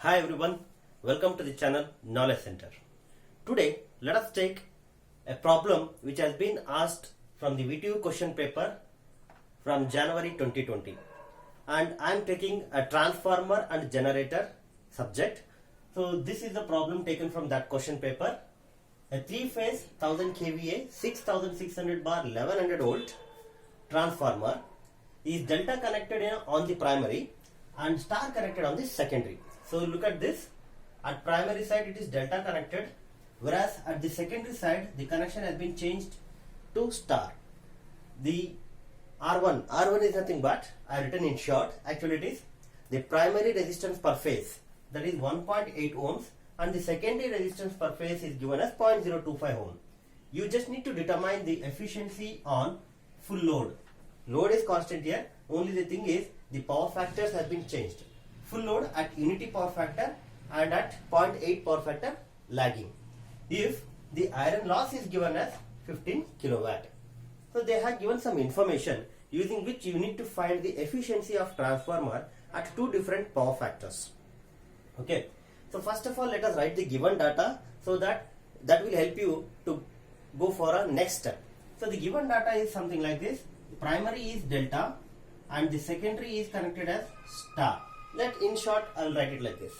Hi everyone, welcome to the channel Knowledge Center. Today let us take a problem which has been asked from the VTU question paper from January 2020, and I am taking a transformer and generator subject. So this is the problem taken from that question paper. A 3-phase 1000 kVA 6600 bar 1100 volt transformer is delta connected on the primary and star connected on the secondary. So look at this. At primary side it is delta connected, whereas at the secondary side the connection has been changed to star. The R1 is nothing but, I have written in short, actually it is the primary resistance per phase, that is 1.8 ohms, and the secondary resistance per phase is given as 0.025 ohm. You just need to determine the efficiency on full load. Load is constant here, only the thing is the power factors has been changed. Full load at unity power factor and at 0.8 power factor lagging. If the iron loss is given as 15 kilowatt. So they have given some information using which you need to find the efficiency of transformer at two different power factors. Okay. So first of all, let us write the given data so that will help you to go for a next step. So the given data is something like this. The primary is delta and the secondary is connected as star. In short, I will write it like this.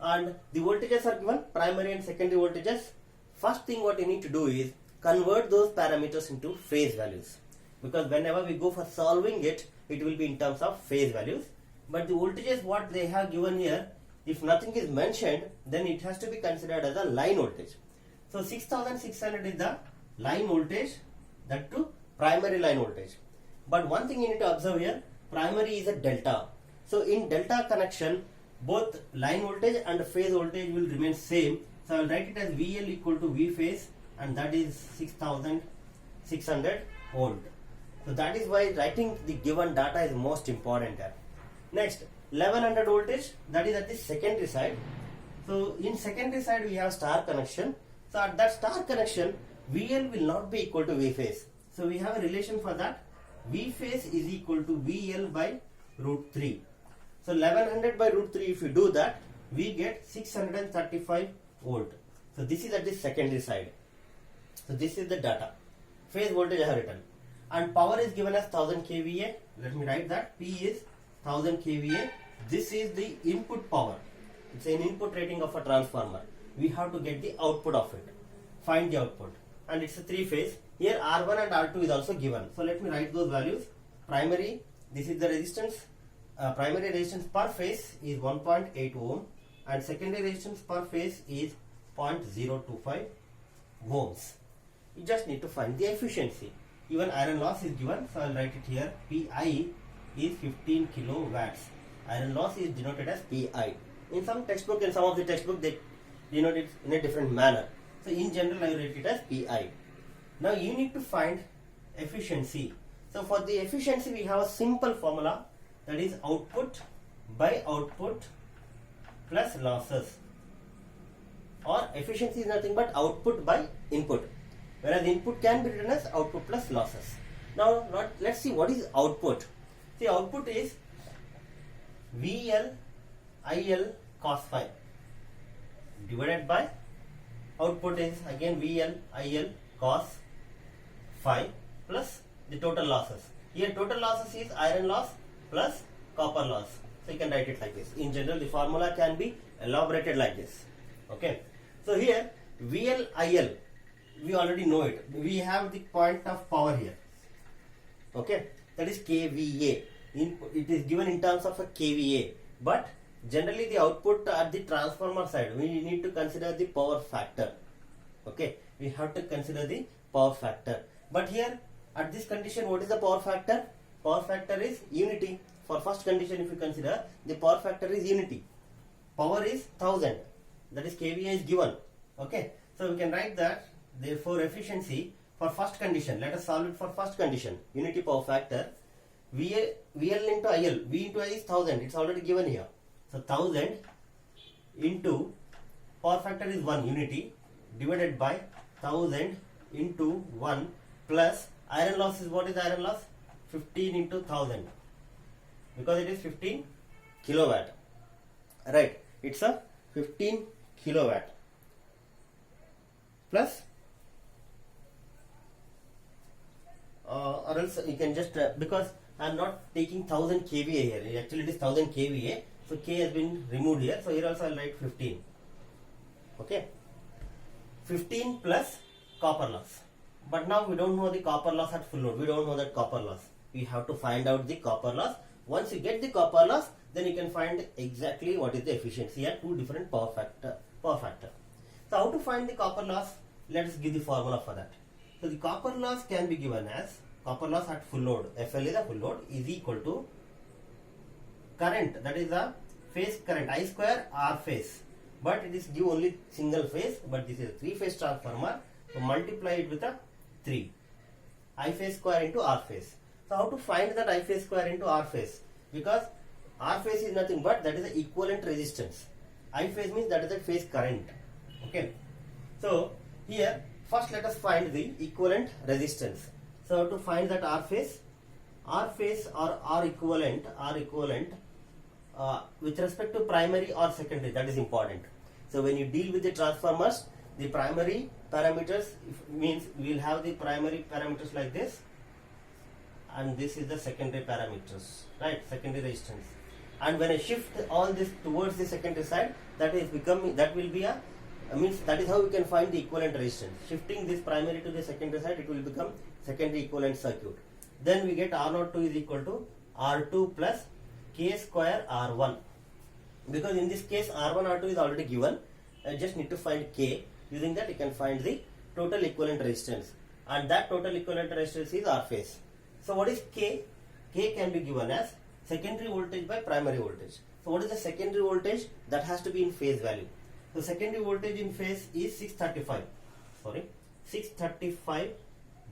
And the voltages are given, primary and secondary voltages. First thing what you need to do is convert those parameters into phase values. Because whenever we go for solving it, it will be in terms of phase values. But the voltages what they have given here, if nothing is mentioned, then it has to be considered as a line voltage. So 6600 is the line voltage, that too primary line voltage. But one thing you need to observe here, primary is a delta. So in delta connection, both line voltage and phase voltage will remain same. So I will write it as VL equal to V phase, and that is 6600 volt. So that is why writing the given data is most important here. Next, 1100 voltage, that is at the secondary side. So in secondary side we have star connection. So at that star connection, VL will not be equal to V phase. So we have a relation for that. V phase is equal to VL by root 3. So 1100 by root 3, if you do that, we get 635 volt. So this is at the secondary side. So this is the data. Phase voltage I have written. And power is given as 1000 kVA. Let me write that. P is 1000 kVA. This is the input power. It's an input rating of a transformer. We have to get the output of it. Find the output. And it's a 3-phase. Here R1 and R2 is also given. So let me write those values. Primary, this is the resistance. Primary resistance per phase is 1.8 ohm and secondary resistance per phase is 0.025 ohms. You just need to find the efficiency. Even iron loss is given, so I will write it here. Pi is 15 kilowatts. Iron loss is denoted as Pi. In some textbook, in some of the textbook, they denote it in a different manner. So in general, I will write it as Pi. Now you need to find efficiency. So for the efficiency, we have a simple formula, that is output by output plus losses, or efficiency is nothing but output by input, whereas input can be written as output plus losses. Now let's see what is output. See, output is VL IL cos phi divided by output is again VL IL cos phi plus the total losses. Here total losses is iron loss plus copper loss. So you can write it like this. In general, the formula can be elaborated like this. Okay. So here VL IL, we already know it. We have the point of power here. Okay. That is kVA. It is given in terms of a kVA. But generally the output at the transformer side, we need to consider the power factor. Okay. We have to consider the power factor. But here at this condition, what is the power factor? Power factor is unity. For first condition, if you consider, the power factor is unity. Power is 1000. That is kVA is given. Okay. So we can write that. Therefore, efficiency for first condition. Let us solve it for first condition. Unity power factor. VL into IL. V into I is 1000. It's already given here. So 1000 into power factor is 1 unity divided by 1000 into 1 plus iron loss is, what is iron loss? 15 into 1000, because it is 15 kilowatt. Right. it's a 15 kilowatt plus or else you can just because I am not taking 1000 kVA here, actually it is 1000 kVA, so K has been removed here, so here also I will write 15. Okay, 15 plus copper loss. But now we don't know the copper loss at full load. We don't know that copper loss. We have to find out the copper loss. Once you get the copper loss, then you can find exactly what is the efficiency at two different power factor. So how to find the copper loss? Let us give the formula for that. So the copper loss can be given as copper loss at full load. FL is a full load is equal to current, that is the phase current, I square R phase. But it is due only single phase, but this is a 3-phase transformer. So multiply it with a 3. I phase square into R phase. So how to find that I phase square into R phase? Because R phase is nothing but that is the equivalent resistance. I phase means that is the phase current. Okay. So here first let us find the equivalent resistance. So to find that R phase or R equivalent with respect to primary or secondary, that is important. So when you deal with the transformers, the primary parameters means we will have the primary parameters like this, and this is the secondary parameters, right? Secondary resistance. And when I shift all this towards the secondary side, that is how we can find the equivalent resistance. Shifting this primary to the secondary side, it will become secondary equivalent circuit. Then we get R02 is equal to R2 plus K square R1. Because in this case R1, R2 is already given. I just need to find K. Using that you can find the total equivalent resistance. And that total equivalent resistance is R phase. So what is K? K can be given as secondary voltage by primary voltage. So what is the secondary voltage? That has to be in phase value. So secondary voltage in phase is 635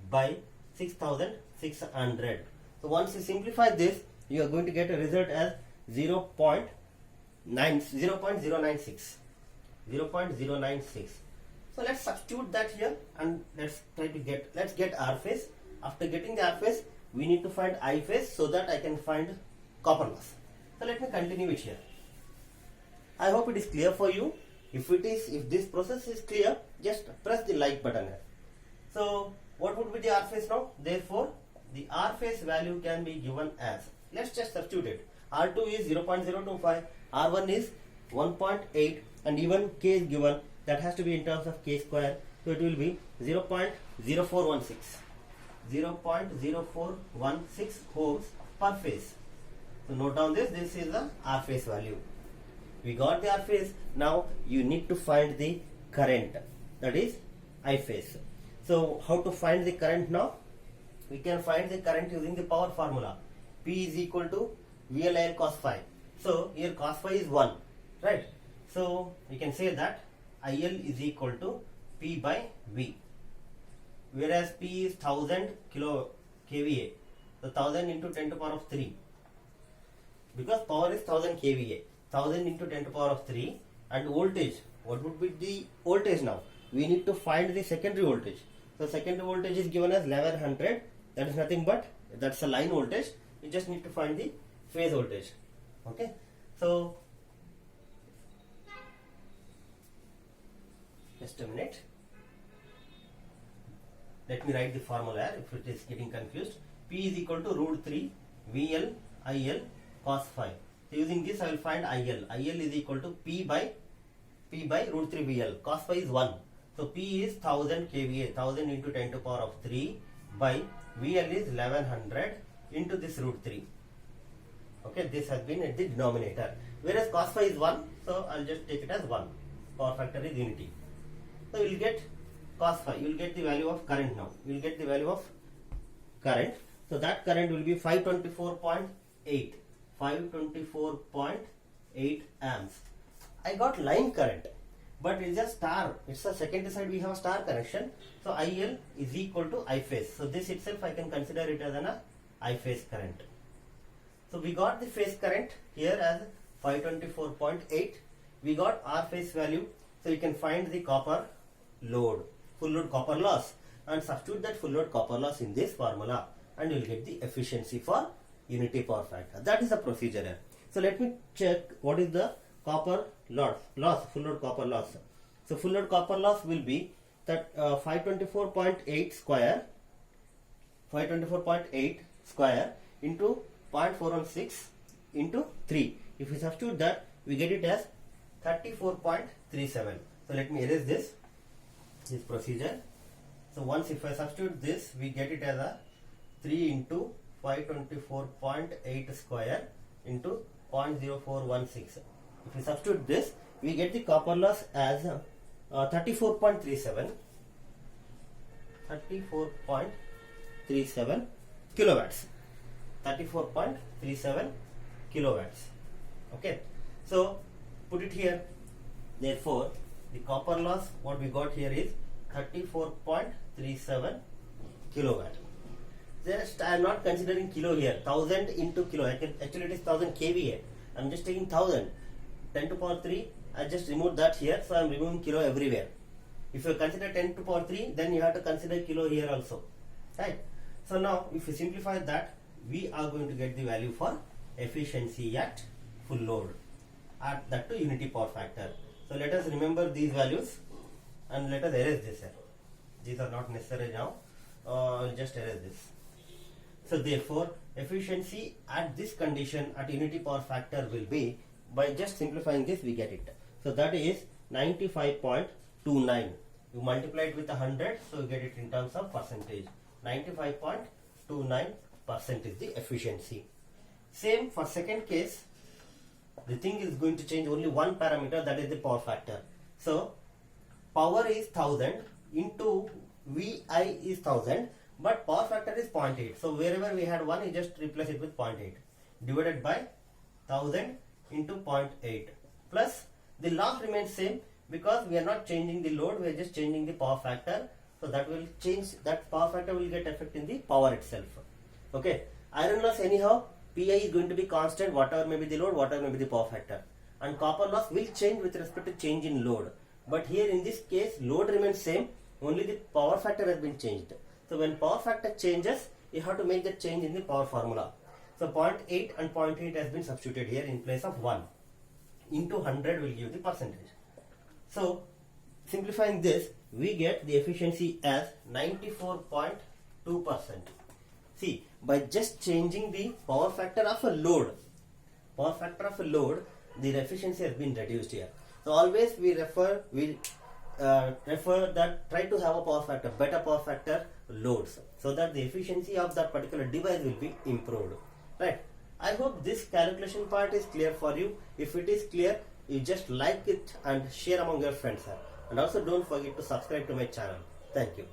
by 6600. So once you simplify this, you are going to get a result as 0.096. So let's substitute that here and let's get R phase. After getting the R phase, we need to find I phase so that I can find copper loss. So let me continue it here. I hope it is clear for you. If this process is clear, just press the like button here. So what would be the R phase now? Therefore, the R phase value can be given as, let's just substitute it. R2 is 0.025, R1 is 1.8, and even K is given, that has to be in terms of K square, so it will be 0.0416. 0.0416 ohms per phase. So note down this is the R phase value. We got the R phase. Now you need to find the current, that is I phase. So how to find the current now? We can find the current using the power formula. P is equal to VL cos phi. So here cos phi is 1, right? So we can say that IL is equal to P by V. Whereas P is 1000 kVA. So 1000 into 10 to the power of 3. Because power is 1000 kVA. 1000 into 10 to the power of 3. And voltage. What would be the voltage now? We need to find the secondary voltage. So secondary voltage is given as 1100. That is nothing but, that's a line voltage. You just need to find the phase voltage. Okay. So just a minute. Let me write the formula if it is getting confused. P is equal to root 3 VL IL cos phi. So using this I will find IL. IL is equal to P by root 3 VL. Cos phi is 1. So P is 1000 kVA. 1000 into 10 to the power of 3 by VL is 1100 into this root 3. Okay, this has been at the denominator. Whereas cos phi is 1. So I will just take it as 1. Power factor is unity. So you will get cos phi. You will get the value of current now. You will get the value of current. So that current will be 524.8. 524.8 amps. I got line current, but it's a star. It's a secondary side. We have a star connection. So IL is equal to I phase. So this itself I can consider it as an I phase current. So we got the phase current here as 524.8. We got R phase value. So you can find the copper load, full load copper loss, and substitute that full load copper loss in this formula, and you will get the efficiency for unity power factor. That is the procedure here. So let me check what is the copper loss, full load copper loss. So full load copper loss will be that 524.8 square, 524.8 square into 0.416 into 3. If we substitute that, we get it as 34.37. So let me erase this procedure. So once if I substitute this, we get it as a 3 into 524.8 square into 0.0416. If we substitute this, we get the copper loss as 34.37 kilowatts. 34.37 kilowatts. Okay, so put it here. Therefore, the copper loss what we got here is 34.37 kilowatt. Just I am not considering kilo here. 1000 into kilo. Actually it is 1000 kVA. I am just taking 1000. 10 to power 3. I just removed that here. So I am removing kilo everywhere. If you consider 10 to power 3, then you have to consider kilo here also. Right. So now if you simplify that, we are going to get the value for efficiency at full load. At that to unity power factor. So let us remember these values and let us erase this here. These are not necessary now. I'll just erase this. So therefore, efficiency at this condition at unity power factor will be, by just simplifying this we get it. So that is 95.29. You multiply it with 100, so you get it in terms of percentage. 95.29% is the efficiency. Same for second case. The thing is going to change only one parameter, that is the power factor. So power is 1000 into VI is 1000, but power factor is 0.8. So wherever we had 1, you just replace it with 0.8 divided by 1000 into 0.8 plus the loss remains same because we are not changing the load, we are just changing the power factor. So that will change, that power factor will get effect in the power itself. Okay, iron loss anyhow, Pi is going to be constant, whatever may be the load, whatever may be the power factor, and copper loss will change with respect to change in load. But here in this case, load remains same, only the power factor has been changed. So when power factor changes, you have to make that change in the power formula. So 0.8 and 0.8 has been substituted here in place of 1. Into 100 will give the percentage. So simplifying this, we get the efficiency as 94.2%. See, by just changing the power factor of a load, the efficiency has been reduced here. So always we refer that try to have a power factor, better power factor loads, so that the efficiency of that particular device will be improved. Right. I hope this calculation part is clear for you. If it is clear, you just like it and share among your friends. And also don't forget to subscribe to my channel. Thank you.